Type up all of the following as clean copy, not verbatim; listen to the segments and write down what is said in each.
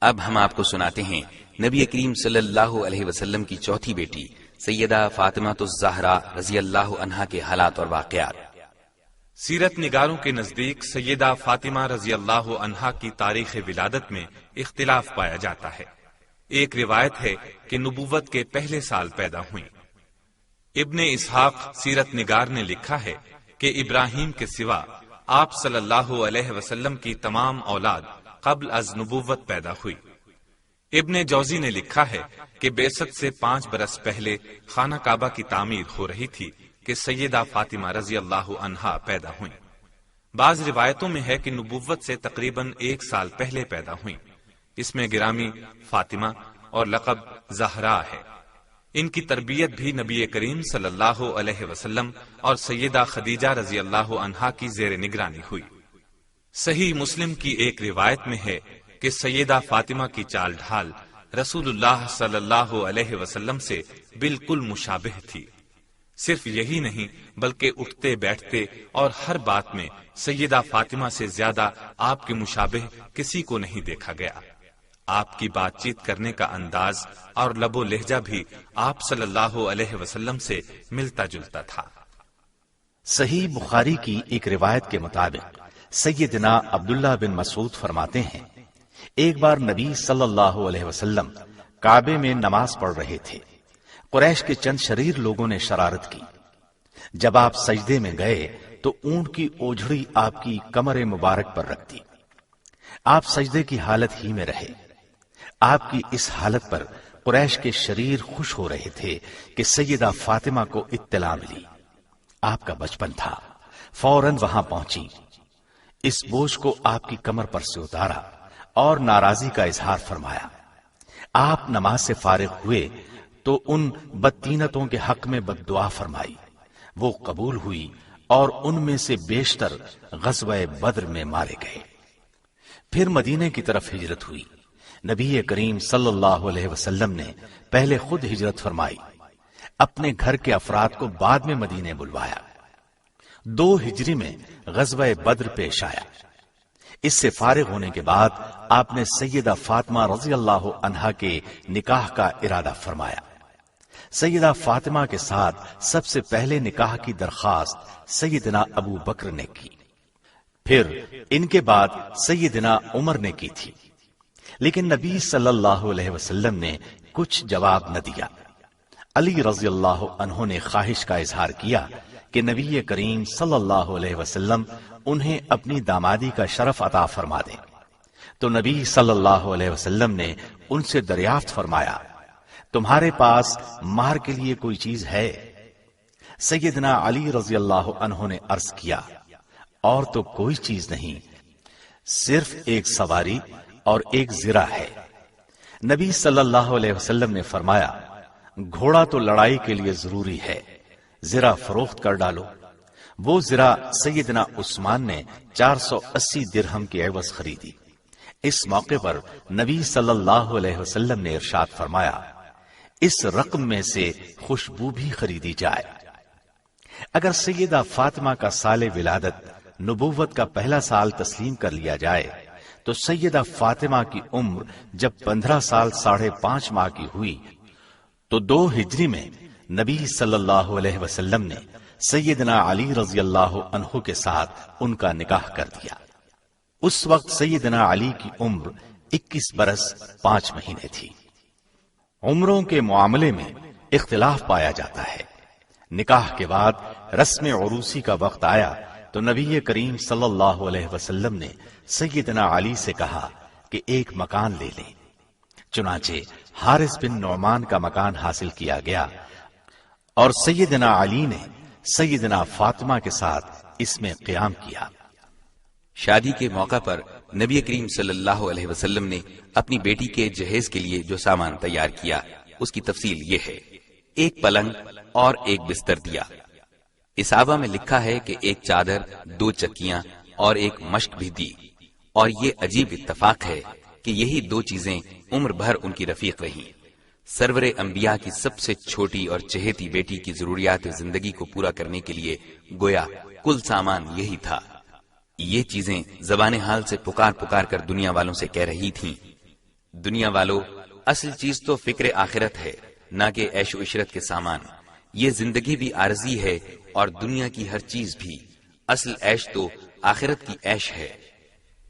اب ہم آپ کو سناتے ہیں نبی کریم صلی اللہ علیہ وسلم کی چوتھی بیٹی سیدہ فاطمہ الزہرا رضی اللہ عنہا کے حالات اور واقعات۔ سیرت نگاروں کے نزدیک سیدہ فاطمہ رضی اللہ عنہا کی تاریخ ولادت میں اختلاف پایا جاتا ہے۔ ایک روایت ہے کہ نبوت کے پہلے سال پیدا ہوئیں۔ ابن اسحاق سیرت نگار نے لکھا ہے کہ ابراہیم کے سوا آپ صلی اللہ علیہ وسلم کی تمام اولاد قبل از نبوت پیدا ہوئی۔ ابن جوزی نے لکھا ہے کہ بعثت سے 5 برس پہلے خانہ کعبہ کی تعمیر ہو رہی تھی کہ سیدہ فاطمہ رضی اللہ عنہا پیدا ہوئیں۔ بعض روایتوں میں ہے کہ نبوت سے تقریباً 1 سال پہلے پیدا ہوئیں۔ اس میں گرامی فاطمہ اور لقب زہرا ہے۔ ان کی تربیت بھی نبی کریم صلی اللہ علیہ وسلم اور سیدہ خدیجہ رضی اللہ عنہا کی زیر نگرانی ہوئی۔ صحیح مسلم کی ایک روایت میں ہے کہ سیدہ فاطمہ کی چال ڈھال رسول اللہ صلی اللہ علیہ وسلم سے بالکل مشابہ تھی۔ صرف یہی نہیں بلکہ اٹھتے بیٹھتے اور ہر بات میں سیدہ فاطمہ سے زیادہ آپ کے مشابہ کسی کو نہیں دیکھا گیا۔ آپ کی بات چیت کرنے کا انداز اور لب و لہجہ بھی آپ صلی اللہ علیہ وسلم سے ملتا جلتا تھا۔ صحیح بخاری کی ایک روایت کے مطابق سیدنا عبداللہ بن مسعود فرماتے ہیں، ایک بار نبی صلی اللہ علیہ وسلم کعبے میں نماز پڑھ رہے تھے۔ قریش کے چند شریر لوگوں نے شرارت کی۔ جب آپ سجدے میں گئے تو اونٹ کی اوجھڑی آپ کی کمر مبارک پر رکھ دی۔ آپ سجدے کی حالت ہی میں رہے۔ آپ کی اس حالت پر قریش کے شریر خوش ہو رہے تھے کہ سیدہ فاطمہ کو اطلاع ملی۔ آپ کا بچپن تھا، فوراً وہاں پہنچی، اس بوجھ کو آپ کی کمر پر سے اتارا اور ناراضی کا اظہار فرمایا۔ آپ نماز سے فارغ ہوئے تو ان بدطینتوں کے حق میں بد دعا فرمائی، وہ قبول ہوئی اور ان میں سے بیشتر غزوہ بدر میں مارے گئے۔ پھر مدینے کی طرف ہجرت ہوئی۔ نبی کریم صلی اللہ علیہ وسلم نے پہلے خود ہجرت فرمائی، اپنے گھر کے افراد کو بعد میں مدینے بلوایا۔ 2 ہجری میں غزوہ بدر پیش آیا۔ اس سے فارغ ہونے کے بعد آپ نے سیدہ فاطمہ رضی اللہ عنہا کے نکاح کا ارادہ فرمایا۔ سیدہ فاطمہ کے ساتھ سب سے پہلے نکاح کی درخواست سیدنا ابو بکر نے کی، پھر ان کے بعد سیدنا عمر نے کی تھی، لیکن نبی صلی اللہ علیہ وسلم نے کچھ جواب نہ دیا۔ علی رضی اللہ عنہ نے خواہش کا اظہار کیا کہ نبی کریم صلی اللہ علیہ وسلم انہیں اپنی دامادی کا شرف عطا فرما دیں، تو نبی صلی اللہ علیہ وسلم نے ان سے دریافت فرمایا، تمہارے پاس مہر کے لیے کوئی چیز ہے؟ سیدنا علی رضی اللہ عنہ نے عرض کیا، اور تو کوئی چیز نہیں، صرف ایک سواری اور ایک زرہ ہے۔ نبی صلی اللہ علیہ وسلم نے فرمایا، گھوڑا تو لڑائی کے لیے ضروری ہے، زرہ فروخت کر ڈالو۔ وہ زرہ سیدنا عثمان نے 480 درہم کی عوض خریدی۔ اس موقع پر نبی صلی اللہ علیہ وسلم نے ارشاد فرمایا، اس رقم میں سے خوشبو بھی خریدی جائے۔ اگر سیدہ فاطمہ کا سال ولادت نبوت کا پہلا سال تسلیم کر لیا جائے تو سیدہ فاطمہ کی عمر جب 15 سال 5.5 ماہ کی ہوئی تو 2 ہجری میں نبی صلی اللہ علیہ وسلم نے سیدنا علی رضی اللہ عنہ کے ساتھ ان کا نکاح کر دیا۔ اس وقت سیدنا علی کی عمر 21 برس 5 مہینے تھی۔ عمروں کے معاملے میں اختلاف پایا جاتا ہے۔ نکاح کے بعد رسم عروسی کا وقت آیا تو نبی کریم صلی اللہ علیہ وسلم نے سیدنا علی سے کہا کہ ایک مکان لے لیں۔ چنانچہ حارث بن نعمان کا مکان حاصل کیا گیا اور سیدنا علی نے سیدنا فاطمہ کے ساتھ اس میں قیام کیا۔ شادی کے موقع پر نبی کریم صلی اللہ علیہ وسلم نے اپنی بیٹی کے جہیز کے لیے جو سامان تیار کیا اس کی تفصیل یہ ہے، 1 پلنگ اور 1 بستر دیا۔ اسابہ میں لکھا ہے کہ 1 چادر، 2 چکیاں اور 1 مشک بھی دی، اور یہ عجیب اتفاق ہے کہ یہی 2 چیزیں عمر بھر ان کی رفیق رہی۔ سرور انبیاء کی سب سے چھوٹی اور چہیتی بیٹی کی ضروریات زندگی کو پورا کرنے کے لیے گویا کل سامان یہی تھا۔ یہ چیزیں زبان حال سے پکار پکار کر دنیا والوں سے کہہ رہی تھیں، دنیا والو، اصل چیز تو فکر آخرت ہے، نہ کہ عیش و عشرت کے سامان۔ یہ زندگی بھی عارضی ہے اور دنیا کی ہر چیز بھی، اصل عیش تو آخرت کی عیش ہے۔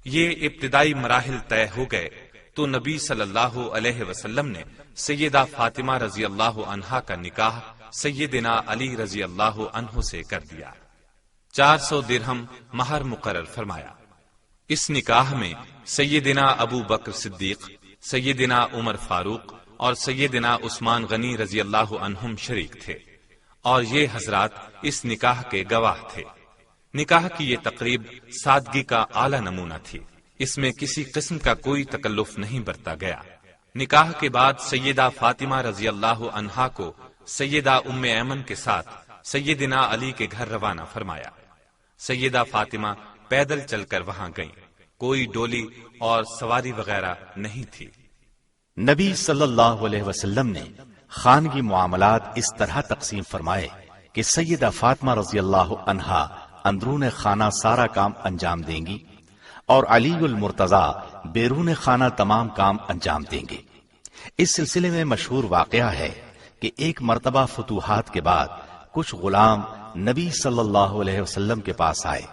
یہ ابتدائی مراحل طے ہو گئے تو نبی صلی اللہ علیہ وسلم نے سیدہ فاطمہ رضی اللہ عنہا کا نکاح سیدنا علی رضی اللہ عنہ سے کر دیا۔ 400 درہم مہر مقرر فرمایا۔ اس نکاح میں سیدنا ابو بکر صدیق، سیدنا عمر فاروق اور سیدنا عثمان غنی رضی اللہ عنہم شریک تھے، اور یہ حضرات اس نکاح کے گواہ تھے۔ نکاح کی یہ تقریب سادگی کا اعلیٰ نمونہ تھی، اس میں کسی قسم کا کوئی تکلف نہیں برتا گیا۔ نکاح کے بعد سیدہ فاطمہ رضی اللہ عنہا کو سیدہ ام ایمن کے ساتھ سیدنا علی کے گھر روانہ فرمایا۔ سیدہ فاطمہ پیدل چل کر وہاں گئیں، کوئی ڈولی اور سواری وغیرہ نہیں تھی۔ نبی صلی اللہ علیہ وسلم نے خانگی معاملات اس طرح تقسیم فرمائے کہ سیدہ فاطمہ رضی اللہ عنہا اندرون خانہ سارا کام انجام دیں گی اور علی المرتضی بیرون خانہ تمام کام انجام دیں گے۔ اس سلسلے میں مشہور واقعہ ہے کہ ایک مرتبہ فتوحات کے بعد کچھ غلام نبی صلی اللہ علیہ وسلم کے پاس آئے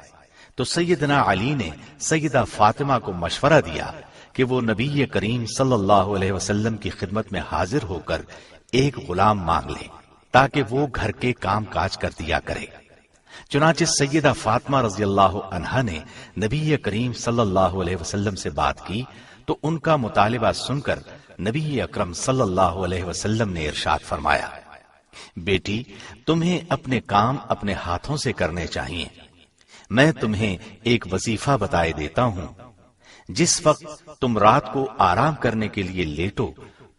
تو سیدنا علی نے سیدہ فاطمہ کو مشورہ دیا کہ وہ نبی کریم صلی اللہ علیہ وسلم کی خدمت میں حاضر ہو کر ایک غلام مانگ لے تاکہ وہ گھر کے کام کاج کر دیا کرے۔ چنانچہ سیدہ فاطمہ رضی اللہ عنہا نے نبی کریم صلی اللہ علیہ وسلم سے بات کی تو ان کا مطالبہ سن کر نبی اکرم صلی اللہ علیہ وسلم نے ارشاد فرمایا، بیٹی تمہیں اپنے کام اپنے ہاتھوں سے کرنے چاہیے۔ میں تمہیں ایک وظیفہ بتائے دیتا ہوں، جس وقت تم رات کو آرام کرنے کے لیے لیٹو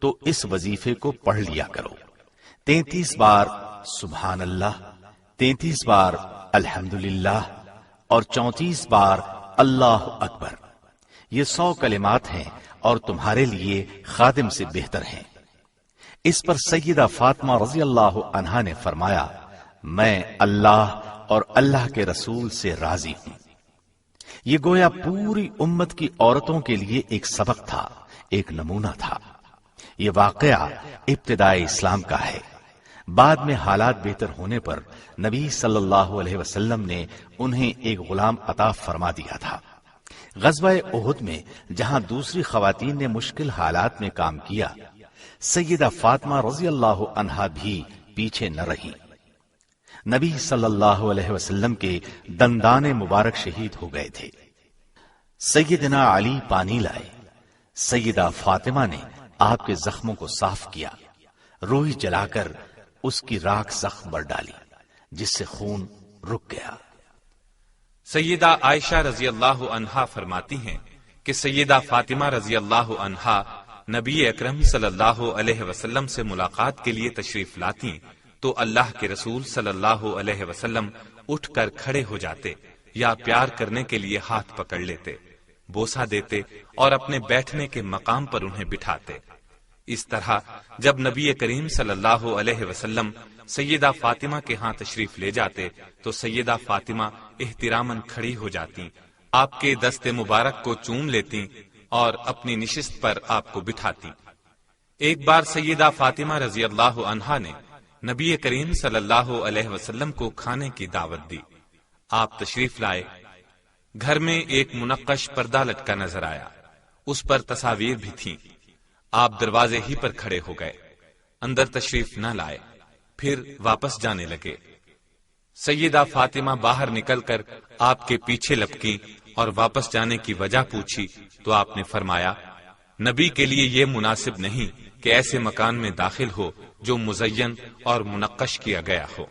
تو اس وظیفے کو پڑھ لیا کرو۔ 33 بار سبحان اللہ، 33 بار الحمدللہ اور 34 بار اللہ اکبر۔ یہ 100 کلمات ہیں اور تمہارے لیے خادم سے بہتر ہیں۔ اس پر سیدہ فاطمہ رضی اللہ عنہا نے فرمایا، میں اللہ اور اللہ کے رسول سے راضی ہوں۔ یہ گویا پوری امت کی عورتوں کے لیے ایک سبق تھا، ایک نمونہ تھا۔ یہ واقعہ ابتدائی اسلام کا ہے۔ بعد میں حالات بہتر ہونے پر نبی صلی اللہ علیہ وسلم نے انہیں ایک غلام عطا فرما دیا تھا۔ غزوہ احد میں جہاں دوسری خواتین نے مشکل حالات میں کام کیا، سیدہ فاطمہ رضی اللہ عنہا بھی پیچھے نہ رہی۔ نبی صلی اللہ علیہ وسلم کے دندان مبارک شہید ہو گئے تھے۔ سیدنا علی پانی لائے، سیدہ فاطمہ نے آپ کے زخموں کو صاف کیا، روئی جلا کر اس کی راکھ زخم پر ڈالی جس سے خون رک گیا۔ سیدہ عائشہ رضی اللہ عنہا فرماتی ہیں کہ سیدہ فاطمہ رضی اللہ عنہا نبی اکرم صلی اللہ علیہ وسلم سے ملاقات کے لیے تشریف لاتی تو اللہ کے رسول صلی اللہ علیہ وسلم اٹھ کر کھڑے ہو جاتے یا پیار کرنے کے لیے ہاتھ پکڑ لیتے، بوسہ دیتے اور اپنے بیٹھنے کے مقام پر انہیں بٹھاتے۔ اس طرح جب نبی کریم صلی اللہ علیہ وسلم سیدہ فاطمہ کے ہاں تشریف لے جاتے تو سیدہ فاطمہ احتراماً کھڑی ہو جاتی، آپ کے دست مبارک کو چوم لیتی اور اپنی نشست پر آپ کو بٹھاتی۔ ایک بار سیدہ فاطمہ رضی اللہ عنہا نے نبی کریم صلی اللہ علیہ وسلم کو کھانے کی دعوت دی۔ آپ تشریف لائے، گھر میں ایک منقش پردہ لٹکا نظر آیا، اس پر تصاویر بھی تھیں۔ آپ دروازے ہی پر کھڑے ہو گئے، اندر تشریف نہ لائے، پھر واپس جانے لگے۔ سیدہ فاطمہ باہر نکل کر آپ کے پیچھے لپکی اور واپس جانے کی وجہ پوچھی تو آپ نے فرمایا، نبی کے لیے یہ مناسب نہیں کہ ایسے مکان میں داخل ہو جو مزین اور منقش کیا گیا ہو۔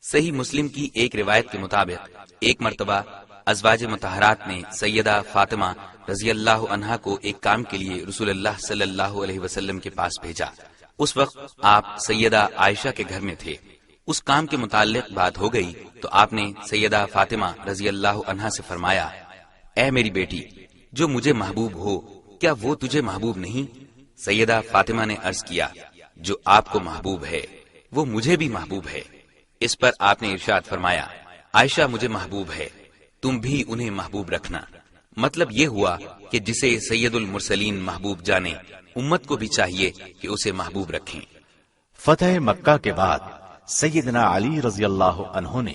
صحیح مسلم کی ایک روایت کے مطابق ایک مرتبہ ازواج مطہرات نے سیدہ فاطمہ رضی اللہ عنہا کو ایک کام کے لیے رسول اللہ صلی اللہ علیہ وسلم کے پاس بھیجا۔ اس وقت آپ سیدہ عائشہ کے گھر میں تھے۔ اس کام کے متعلق بات ہو گئی تو آپ نے سیدہ فاطمہ رضی اللہ عنہا سے فرمایا، اے میری بیٹی، جو مجھے محبوب ہو کیا وہ تجھے محبوب نہیں؟ سیدہ فاطمہ نے عرض کیا، جو آپ کو محبوب ہے وہ مجھے بھی محبوب ہے۔ اس پر آپ نے ارشاد فرمایا، عائشہ مجھے محبوب ہے، تم بھی انہیں محبوب رکھنا۔ مطلب یہ ہوا کہ جسے سید المرسلین محبوب جانے، امت کو بھی چاہیے کہ اسے محبوب رکھیں۔ فتح مکہ کے بعد سیدنا علی رضی اللہ عنہ نے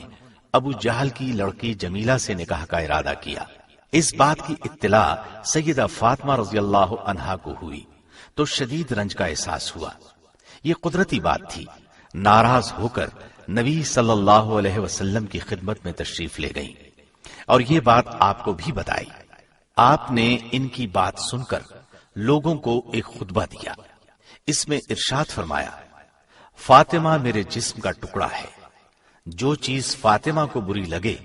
ابو جہل کی لڑکی جمیلہ سے نکاح کا ارادہ کیا۔ اس بات کی اطلاع سیدہ فاطمہ رضی اللہ عنہا کو ہوئی تو شدید رنج کا احساس ہوا۔ یہ قدرتی بات تھی۔ ناراض ہو کر نبی صلی اللہ علیہ وسلم کی خدمت میں تشریف لے گئیں اور یہ بات آپ کو بھی بتائی۔ آپ نے ان کی بات سن کر لوگوں کو ایک خطبہ دیا۔ اس میں ارشاد فرمایا، فاطمہ میرے جسم کا ٹکڑا ہے، جو چیز فاطمہ کو بری لگے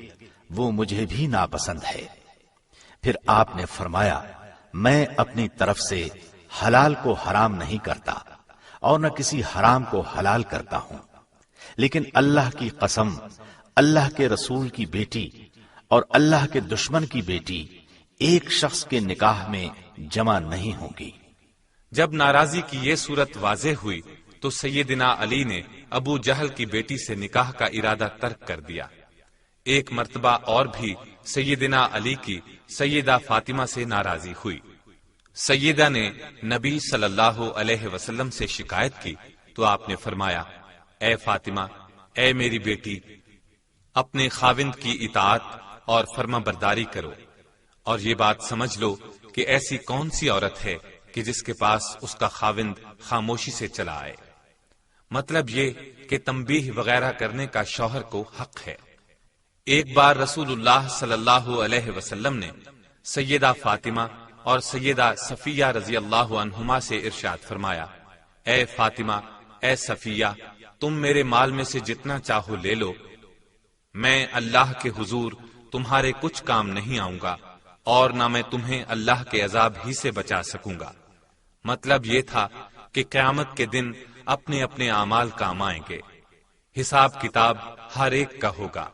وہ مجھے بھی ناپسند ہے۔ پھر آپ نے فرمایا، میں اپنی طرف سے حلال کو حرام نہیں کرتا اور نہ کسی حرام کو حلال کرتا ہوں، لیکن اللہ کی قسم، اللہ کے رسول کی بیٹی اور اللہ کے دشمن کی بیٹی ایک شخص کے نکاح میں جمع نہیں ہوں گی۔ جب ناراضی کی یہ صورت واضح ہوئی تو سیدنا علی نے ابو جہل کی بیٹی سے نکاح کا ارادہ ترک کر دیا۔ ایک مرتبہ اور بھی سیدنا علی کی سیدہ فاطمہ سے ناراضی ہوئی۔ سیدہ نے نبی صلی اللہ علیہ وسلم سے شکایت کی تو آپ نے فرمایا، اے فاطمہ، اے میری بیٹی، اپنے خاوند کی اطاعت اور فرما برداری کرو، اور یہ بات سمجھ لو کہ ایسی کون سی عورت ہے کہ جس کے پاس اس کا خاوند خاموشی سے چلا آئے۔ مطلب یہ کہ تنبیہ وغیرہ کرنے کا شوہر کو حق ہے۔ ایک بار رسول اللہ صلی اللہ علیہ وسلم نے سیدہ فاطمہ اور سیدہ صفیہ رضی اللہ عنہما سے ارشاد فرمایا، اے فاطمہ، اے صفیہ، تم میرے مال میں سے جتنا چاہو لے لو، میں اللہ کے حضور تمہارے کچھ کام نہیں آؤں گا اور نہ میں تمہیں اللہ کے عذاب ہی سے بچا سکوں گا۔ مطلب یہ تھا کہ قیامت کے دن اپنے اپنے اعمال کام آئیں گے، حساب کتاب ہر ایک کا ہوگا،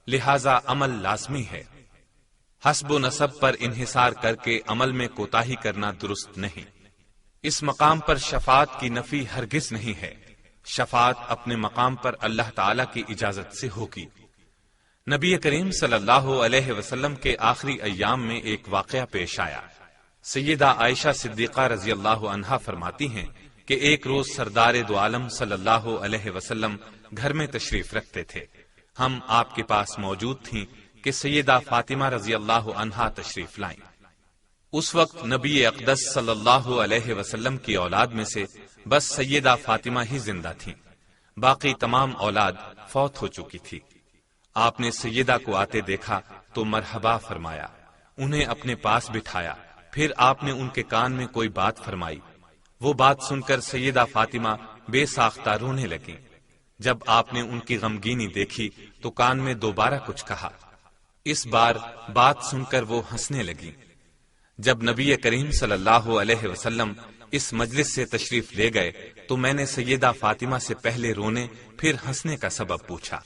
لہذا عمل لازمی ہے۔ حسب و نسب پر انحصار کر کے عمل میں کوتاہی کرنا درست نہیں۔ اس مقام پر شفاعت کی نفی ہرگز نہیں ہے۔ شفاعت اپنے مقام پر اللہ تعالی کی اجازت سے ہوگی۔ نبی کریم صلی اللہ علیہ وسلم کے آخری ایام میں ایک واقعہ پیش آیا۔ سیدہ عائشہ صدیقہ رضی اللہ عنہا فرماتی ہیں کہ ایک روز سردار دو عالم صلی اللہ علیہ وسلم گھر میں تشریف رکھتے تھے۔ ہم آپ کے پاس موجود تھیں کہ سیدہ فاطمہ رضی اللہ عنہا تشریف لائیں۔ اس وقت نبی اقدس صلی اللہ علیہ وسلم کی اولاد میں سے بس سیدہ فاطمہ ہی زندہ تھیں، باقی تمام اولاد فوت ہو چکی تھی۔ آپ نے سیدہ کو آتے دیکھا تو مرحبا فرمایا، انہیں اپنے پاس بٹھایا، پھر آپ نے ان کے کان میں کوئی بات فرمائی۔ وہ بات سن کر سیدہ فاطمہ بے ساختہ رونے لگیں۔ جب آپ نے ان کی غمگینی دیکھی تو کان میں دوبارہ کچھ کہا۔ اس بار بات سن کر وہ ہنسنے لگی۔ جب نبی کریم صلی اللہ علیہ وسلم اس مجلس سے تشریف لے گئے تو میں نے سیدہ فاطمہ سے پہلے رونے پھر ہنسنے کا سبب پوچھا۔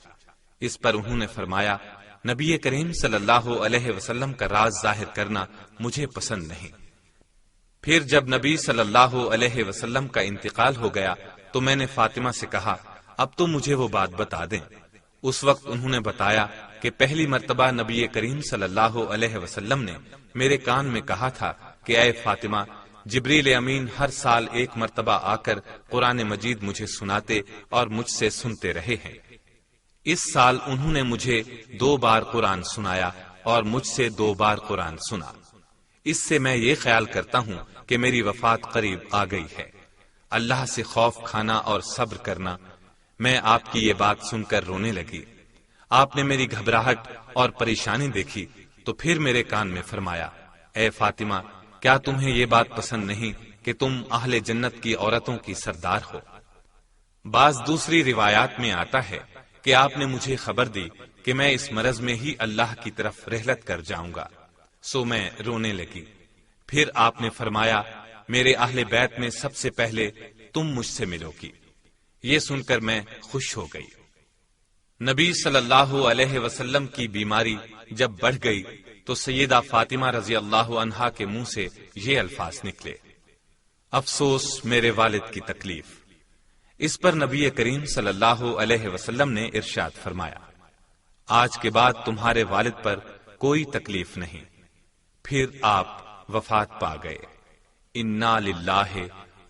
اس پر انہوں نے فرمایا، نبی کریم صلی اللہ علیہ وسلم کا راز ظاہر کرنا مجھے پسند نہیں۔ پھر جب نبی صلی اللہ علیہ وسلم کا انتقال ہو گیا تو میں نے فاطمہ سے کہا، اب تو مجھے وہ بات بتا دیں۔ اس وقت انہوں نے بتایا کہ پہلی مرتبہ نبی کریم صلی اللہ علیہ وسلم نے میرے کان میں کہا تھا کہ اے فاطمہ، جبریل امین ہر سال ایک مرتبہ آ کر قرآن مجید مجھے سناتے اور مجھ سے سنتے رہے ہیں۔ اس سال انہوں نے مجھے 2 بار قرآن سنایا اور مجھ سے 2 بار قرآن سنا۔ اس سے میں یہ خیال کرتا ہوں کہ میری وفات قریب آ گئی ہے۔ اللہ سے خوف کھانا اور صبر کرنا۔ میں آپ کی یہ بات سن کر رونے لگی۔ آپ نے میری گھبراہٹ اور پریشانی دیکھی تو پھر میرے کان میں فرمایا، اے فاطمہ، کیا تمہیں یہ بات پسند نہیں کہ تم اہل جنت کی عورتوں کی سردار ہو؟ بعض دوسری روایات میں آتا ہے کہ آپ نے مجھے خبر دی کہ میں اس مرض میں ہی اللہ کی طرف رحلت کر جاؤں گا، سو میں رونے لگی۔ پھر آپ نے فرمایا، میرے اہل بیت میں سب سے پہلے تم مجھ سے ملو گی۔ یہ سن کر میں خوش ہو گئی۔ نبی صلی اللہ علیہ وسلم کی بیماری جب بڑھ گئی تو سیدہ فاطمہ رضی اللہ عنہا کے منہ سے یہ الفاظ نکلے، افسوس میرے والد کی تکلیف۔ اس پر نبی کریم صلی اللہ علیہ وسلم نے ارشاد فرمایا، آج کے بعد تمہارے والد پر کوئی تکلیف نہیں۔ پھر آپ وفات پا گئے۔ انا للہ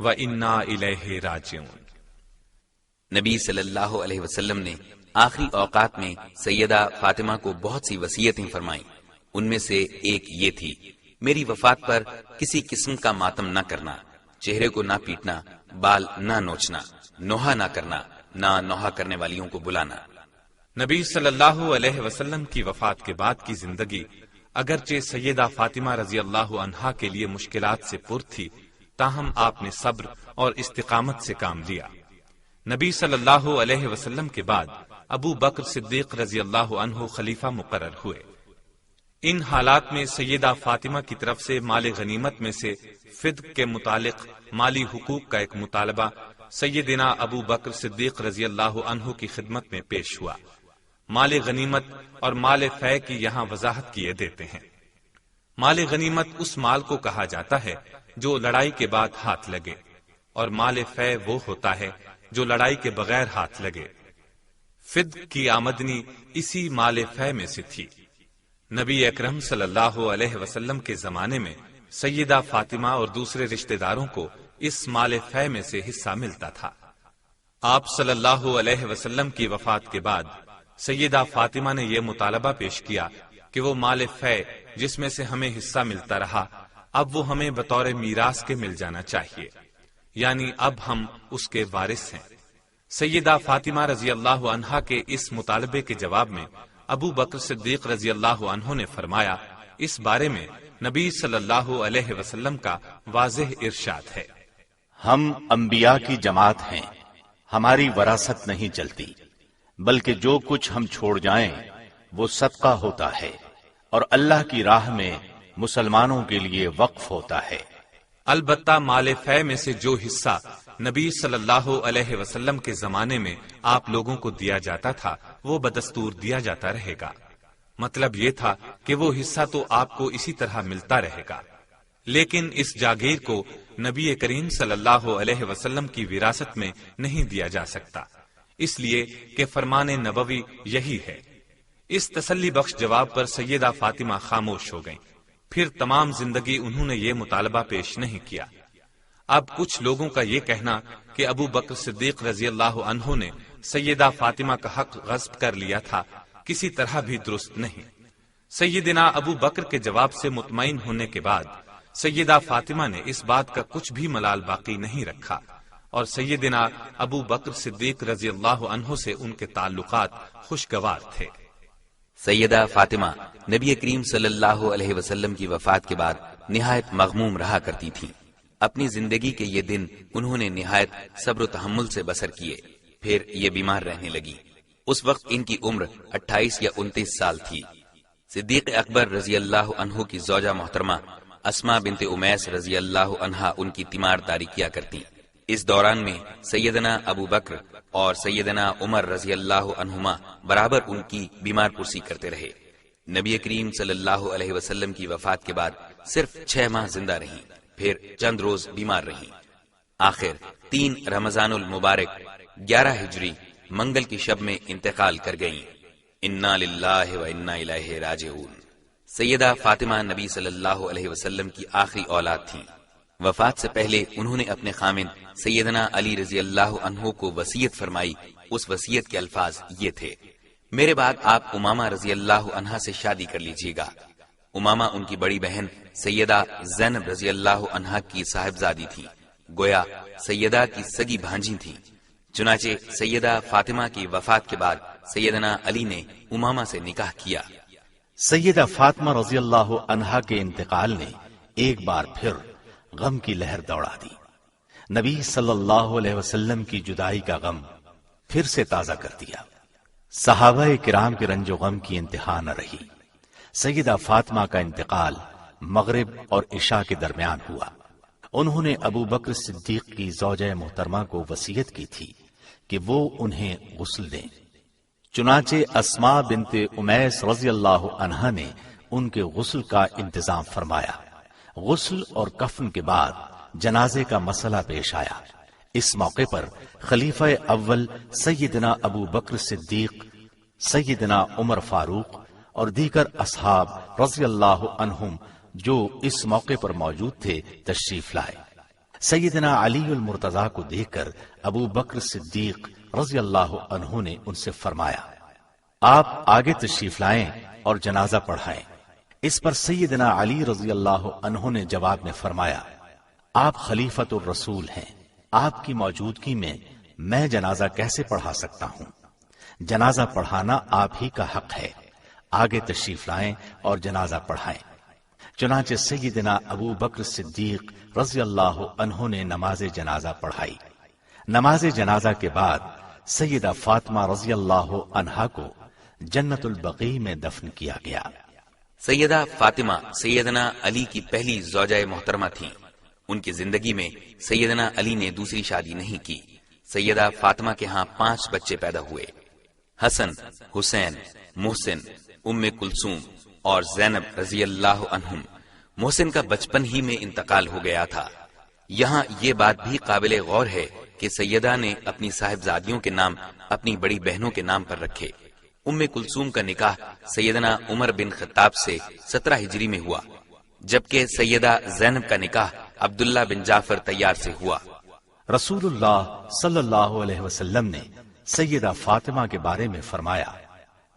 و انا الیہ راجعون۔ نبی صلی اللہ علیہ وسلم نے آخری اوقات میں سیدہ فاطمہ کو بہت سی وصیتیں فرمائیں۔ ان میں سے ایک یہ تھی، میری وفات پر کسی قسم کا ماتم نہ کرنا، چہرے کو نہ پیٹنا، بال نہ نوچنا، نوحہ نہ کرنا، نہ نوحہ کرنے والیوں کو بلانا۔ نبی صلی اللہ علیہ وسلم کی وفات کے بعد کی زندگی اگرچہ سیدہ فاطمہ رضی اللہ عنہا کے لیے مشکلات سے پر تھی، تاہم آپ نے صبر اور استقامت سے کام لیا۔ نبی صلی اللہ علیہ وسلم کے بعد ابو بکر صدیق رضی اللہ عنہ خلیفہ مقرر ہوئے۔ ان حالات میں سیدہ فاطمہ کی طرف سے مال غنیمت میں سے فدق کے متعلق مالی حقوق کا ایک مطالبہ سیدنا ابو بکر صدیق رضی اللہ عنہ کی خدمت میں پیش ہوا۔ مال غنیمت اور مال فے کی یہاں وضاحت کیے دیتے ہیں۔ مال غنیمت اس مال کو کہا جاتا ہے جو لڑائی کے بعد ہاتھ لگے، اور مال فے وہ ہوتا ہے جو لڑائی کے بغیر ہاتھ لگے۔ فدق کی آمدنی اسی مال فے میں سے تھی۔ نبی اکرم صلی اللہ علیہ وسلم کے زمانے میں سیدہ فاطمہ اور دوسرے رشتہ داروں کو اس مال فے میں سے حصہ ملتا تھا۔ آپ صلی اللہ علیہ وسلم کی وفات کے بعد سیدہ فاطمہ نے یہ مطالبہ پیش کیا کہ وہ مال فے جس میں سے ہمیں حصہ ملتا رہا، اب وہ ہمیں بطور میراث کے مل جانا چاہیے، یعنی اب ہم اس کے وارث ہیں۔ سیدہ فاطمہ رضی اللہ عنہا کے اس مطالبے کے جواب میں ابو بکر صدیق رضی اللہ عنہ نے فرمایا، اس بارے میں نبی صلی اللہ علیہ وسلم کا واضح ارشاد ہے، ہم انبیاء کی جماعت ہیں، ہماری وراثت نہیں چلتی، بلکہ جو کچھ ہم چھوڑ جائیں وہ صدقہ ہوتا ہے اور اللہ کی راہ میں مسلمانوں کے لیے وقف ہوتا ہے۔ البتہ مال فے میں سے جو حصہ نبی صلی اللہ علیہ وسلم کے زمانے میں آپ لوگوں کو دیا جاتا تھا وہ بدستور دیا جاتا رہے گا۔ مطلب یہ تھا کہ وہ حصہ تو آپ کو اسی طرح ملتا رہے گا، لیکن اس جاگیر کو نبی کریم صلی اللہ علیہ وسلم کی وراثت میں نہیں دیا جا سکتا، اس لیے کہ فرمان نبوی یہی ہے۔ اس تسلی بخش جواب پر سیدہ فاطمہ خاموش ہو گئیں، پھر تمام زندگی انہوں نے یہ مطالبہ پیش نہیں کیا۔ اب کچھ لوگوں کا یہ کہنا کہ ابو بکر صدیق رضی اللہ عنہ نے سیدہ فاطمہ کا حق غصب کر لیا تھا، کسی طرح بھی درست نہیں۔ سیدنا ابو بکر کے جواب سے مطمئن ہونے کے بعد سیدہ فاطمہ نے اس بات کا کچھ بھی ملال باقی نہیں رکھا، اور سیدنا ابو بکر صدیق رضی اللہ عنہ سے ان کے تعلقات خوشگوار تھے۔ سیدہ فاطمہ نبی کریم صلی اللہ علیہ وسلم کی وفات کے بعد نہایت مغموم رہا کرتی تھیں۔ اپنی زندگی کے یہ دن انہوں نے نہایت صبر و تحمل سے بسر کیے، پھر یہ بیمار رہنے لگی۔ اس وقت ان کی عمر 28 یا 29 سال تھی۔ صدیق اکبر رضی اللہ عنہ کی زوجہ محترمہ اسماء بنت امیس رضی اللہ عنہا ان کی تیمارداری کیا کرتی۔ اس دوران میں سیدنا ابو بکر اور سیدنا عمر رضی اللہ عنہما برابر ان کی بیمار پرسی کرتے رہے۔ نبی کریم صلی اللہ علیہ وسلم کی وفات کے بعد صرف 6 ماہ زندہ رہیں، پھر چند روز بیمار رہیں۔ آخر 3 رمضان المبارک 11 ہجری منگل کی شب میں انتقال کر گئیں۔ انا للہ و انا الیہ راجعون۔ سیدہ فاطمہ نبی صلی اللہ علیہ وسلم کی آخری اولاد تھیں۔ وفات سے پہلے انہوں نے اپنے خامند سیدنا علی رضی اللہ عنہ کو وصیت فرمائی۔ اس وصیت کے الفاظ یہ تھے، میرے بعد آپ امامہ رضی اللہ عنہا سے شادی کر لیجیے گا۔ امامہ ان کی بڑی بہن سیدہ زینب رضی اللہ عنہا کی صاحبزادی تھی، گویا سیدہ کی سگی بھانجی تھی۔ چنانچہ سیدہ فاطمہ کی وفات کے بعد سیدنا علی نے امامہ سے نکاح کیا۔ سیدہ فاطمہ رضی اللہ عنہا کے انتقال نے ایک بار پھر غم کی لہر دوڑا دی۔ نبی صلی اللہ علیہ وسلم کی جدائی کا غم پھر سے تازہ کر دیا۔ صحابہ کرام کے رنج و غم کی انتہا نہ رہی۔ سیدہ فاطمہ کا انتقال مغرب اور عشاء کے درمیان ہوا۔ انہوں نے ابو بکر صدیق کی زوجہ محترمہ کو وصیت کی تھی کہ وہ انہیں غسل دیں۔ چنانچہ اسماء بنت امیس رضی اللہ عنہا نے ان کے غسل کا انتظام فرمایا۔ غسل اور کفن کے بعد جنازے کا مسئلہ پیش آیا۔ اس موقع پر خلیفہ اول سیدنا ابو بکر صدیق، سیدنا عمر فاروق اور دیگر اصحاب رضی اللہ عنہم جو اس موقع پر موجود تھے تشریف لائے۔ سیدنا علی المرتضیٰ کو دیکھ کر ابو بکر صدیق رضی اللہ عنہ نے ان سے فرمایا، آپ آگے تشریف لائیں اور جنازہ پڑھائیں۔ اس پر سیدنا علی رضی اللہ عنہ نے جواب میں فرمایا، آپ خلیفۃ الرسول ہیں، آپ کی موجودگی میں میں جنازہ کیسے پڑھا سکتا ہوں؟ جنازہ پڑھانا آپ ہی کا حق ہے، آگے تشریف لائیں اور جنازہ پڑھائیں۔ چنانچہ سیدنا ابو بکر صدیق رضی اللہ عنہ نے نماز جنازہ پڑھائی۔ نماز جنازہ کے بعد سیدہ فاطمہ رضی اللہ عنہا کو جنت البقیع میں دفن کیا گیا۔ سیدہ فاطمہ سیدنا علی کی پہلی زوجہ محترمہ تھیں۔ ان کی زندگی میں سیدنا علی نے دوسری شادی نہیں کی۔ سیدہ فاطمہ کے ہاں 5 بچے پیدا ہوئے، حسن، حسین، محسن، ام کلثوم اور زینب رضی اللہ عنہم۔ محسن کا بچپن ہی میں انتقال ہو گیا تھا۔ یہاں یہ بات بھی قابل غور ہے کہ سیدہ نے اپنی صاحبزادیوں کے نام اپنی بڑی بہنوں کے نام پر رکھے۔ ام کلثوم کا نکاح سیدنا عمر بن خطاب سے 17 ہجری میں ہوا، جبکہ سیدہ زینب کا نکاح عبداللہ بن جعفر طیار سے ہوا۔ رسول اللہ صلی اللہ علیہ وسلم نے سیدہ فاطمہ کے بارے میں فرمایا،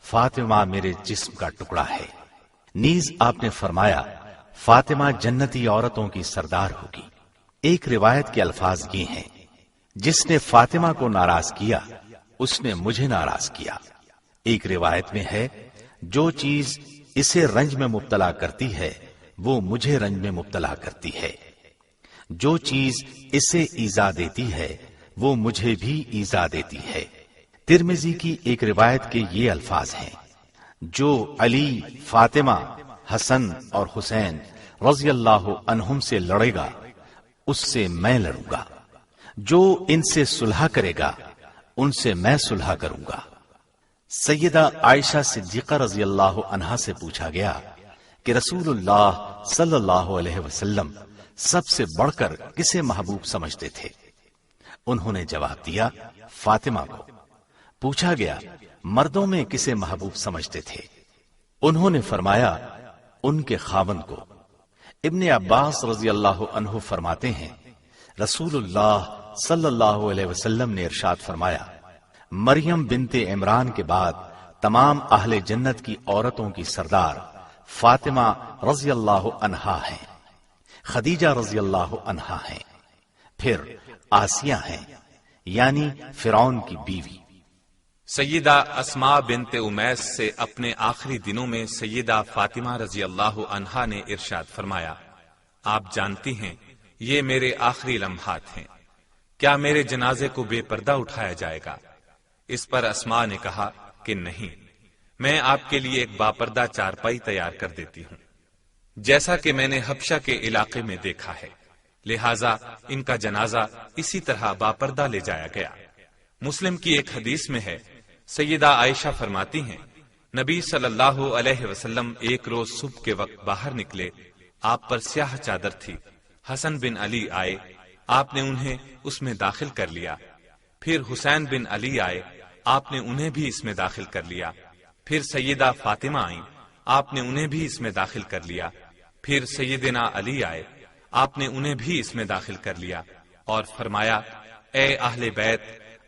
فاطمہ میرے جسم کا ٹکڑا ہے۔ نیز آپ نے فرمایا، فاطمہ جنتی عورتوں کی سردار ہوگی۔ ایک روایت کے الفاظ یہ ہیں، جس نے فاطمہ کو ناراض کیا اس نے مجھے ناراض کیا۔ ایک روایت میں ہے، جو چیز اسے رنج میں مبتلا کرتی ہے وہ مجھے رنج میں مبتلا کرتی ہے، جو چیز اسے ایذا دیتی ہے وہ مجھے بھی ایذا دیتی ہے۔ ترمذی کی ایک روایت کے یہ الفاظ ہیں، جو علی، فاطمہ، حسن اور حسین رضی اللہ عنہم سے لڑے گا اس سے میں لڑوں گا، جو ان سے صلح کرے گا ان سے میں صلح کروں گا۔ سیدہ عائشہ صدیقہ رضی اللہ عنہا سے پوچھا گیا کہ رسول اللہ صلی اللہ علیہ وسلم سب سے بڑھ کر کسے محبوب سمجھتے تھے؟ انہوں نے جواب دیا، فاطمہ کو۔ پوچھا گیا، مردوں میں کسے محبوب سمجھتے تھے؟ انہوں نے فرمایا، ان کے خاوند کو۔ ابن عباس رضی اللہ عنہ فرماتے ہیں، رسول اللہ صلی اللہ علیہ وسلم نے ارشاد فرمایا، مریم بنت عمران کے بعد تمام اہل جنت کی عورتوں کی سردار فاطمہ رضی اللہ عنہا ہیں، خدیجہ رضی اللہ عنہا ہیں، پھر آسیہ ہیں یعنی فرعون کی بیوی۔ سیدہ اسماء بنت امیس سے اپنے آخری دنوں میں سیدہ فاطمہ رضی اللہ عنہا نے ارشاد فرمایا، آپ جانتی ہیں یہ میرے آخری لمحات ہیں، کیا میرے جنازے کو بے پردہ اٹھایا جائے گا؟ اس پر اسماء نے کہا کہ نہیں، میں آپ کے لیے ایک باپردہ چارپائی تیار کر دیتی ہوں، جیسا کہ میں نے حبشہ کے علاقے میں دیکھا ہے، لہذا ان کا جنازہ اسی طرح باپردہ لے جایا گیا۔ مسلم کی ایک حدیث میں ہے، سیدہ عائشہ فرماتی ہیں، نبی صلی اللہ علیہ وسلم ایک روز صبح کے وقت باہر نکلے، آپ پر سیاہ چادر تھی، حسن بن علی آئے، آپ نے انہیں اس میں داخل کر لیا، پھر حسین بن علی آئے، آپ نے انہیں بھی اس میں داخل کر لیا، پھر سیدہ فاطمہ آئیں، آپ نے انہیں بھی اس میں داخل کر لیا، پھر سیدنا علی آئے، آپ نے انہیں بھی اس میں داخل کر لیا اور فرمایا، اے اہل بیت،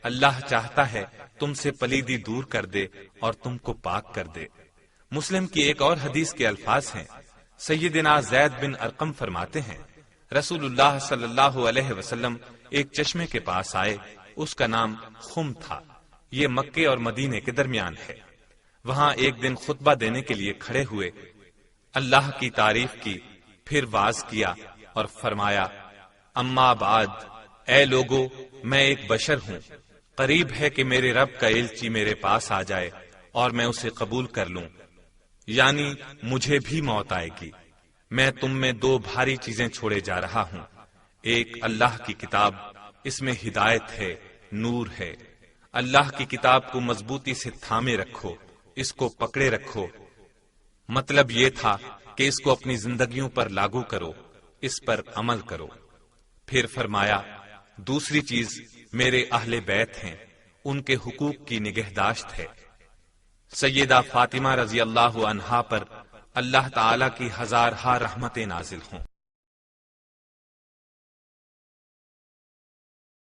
اللہ چاہتا ہے تم سے پلیدی دور کر دے اور تم کو پاک کر دے۔ مسلم کی ایک اور حدیث کے الفاظ ہیں، سیدنا زید بن ارقم فرماتے ہیں، رسول اللہ صلی اللہ علیہ وسلم ایک چشمے کے پاس آئے، اس کا نام خم تھا، یہ مکے اور مدینے کے درمیان ہے۔ وہاں ایک دن خطبہ دینے کے لیے کھڑے ہوئے، اللہ کی تعریف کی، پھر واز کیا اور فرمایا، اما بعد، اے لوگو، میں ایک بشر ہوں، قریب ہے کہ میرے رب کا الچی میرے پاس آ جائے اور میں اسے قبول کر لوں، یعنی مجھے بھی موت آئے گی۔ میں تم میں 2 بھاری چیزیں چھوڑے جا رہا ہوں، ایک اللہ کی کتاب، اس میں ہدایت ہے، نور ہے، اللہ کی کتاب کو مضبوطی سے تھامے رکھو، اس کو پکڑے رکھو۔ مطلب یہ تھا کہ اس کو اپنی زندگیوں پر لاگو کرو، اس پر عمل کرو۔ پھر فرمایا، دوسری چیز میرے اہل بیت ہیں، ان کے حقوق کی نگہداشت ہے۔ سیدہ فاطمہ رضی اللہ عنہا پر اللہ تعالی کی ہزارہا رحمتیں نازل ہوں۔